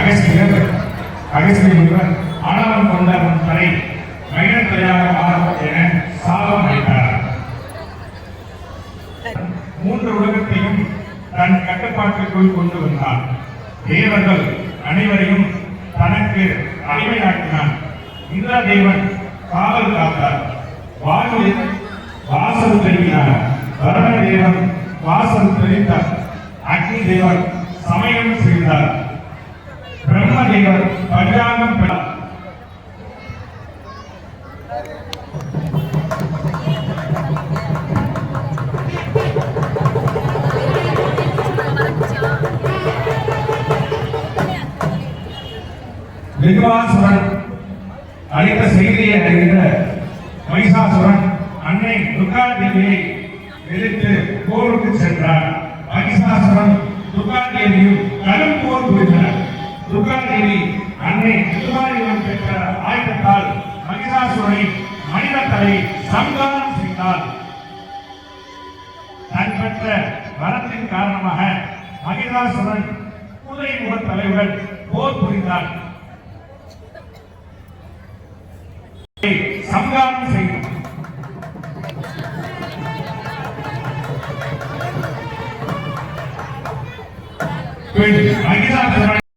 அகஸ்தியர் ஆணவம் கொண்ட உன் தலை மயிலத்தலையாக மாறும் என சாபம் அளித்தார். 3 உலகத்தையும் தன் கட்டுப்பாட்டுக்குள் கொண்டு வந்தார். தேவர்கள் அனைவரையும் தனக்கு அடிமையாக்கினான். இந்திர தேவன் காவல் காத்தார். வாயுவில் வாசல் தெளிவினார். வருண தேவன் வாசல் தெளித்தார். அக்னி தேவன் சமயம் செய்தார். பிரம்ம தேவர் பஞ்சாங்கம் பெற்றார். விருவாசுரன் அளித்த செய்தியை அறிந்த மகிஷாசுரன் அன்னை துர்கா தேவியை எதிர்த்து போருக்கு சென்றார். மகிஷாசுரன் துர்கா தேவியும் கடும் போர் புரிந்தனர். துர்கா தேவி அன்னை திருவாரியம் பெற்ற ஆயுதத்தால் மகிஷாசுரனை மனித தலை சங்காரம் செய்தார். தன் பெற்ற வரத்தின் காரணமாக மகிஷாசுரன் குதிரை முக தலைவர்கள் போர் புரிந்தார். சங்காரம் செய்யும் மகிஷாசுரன்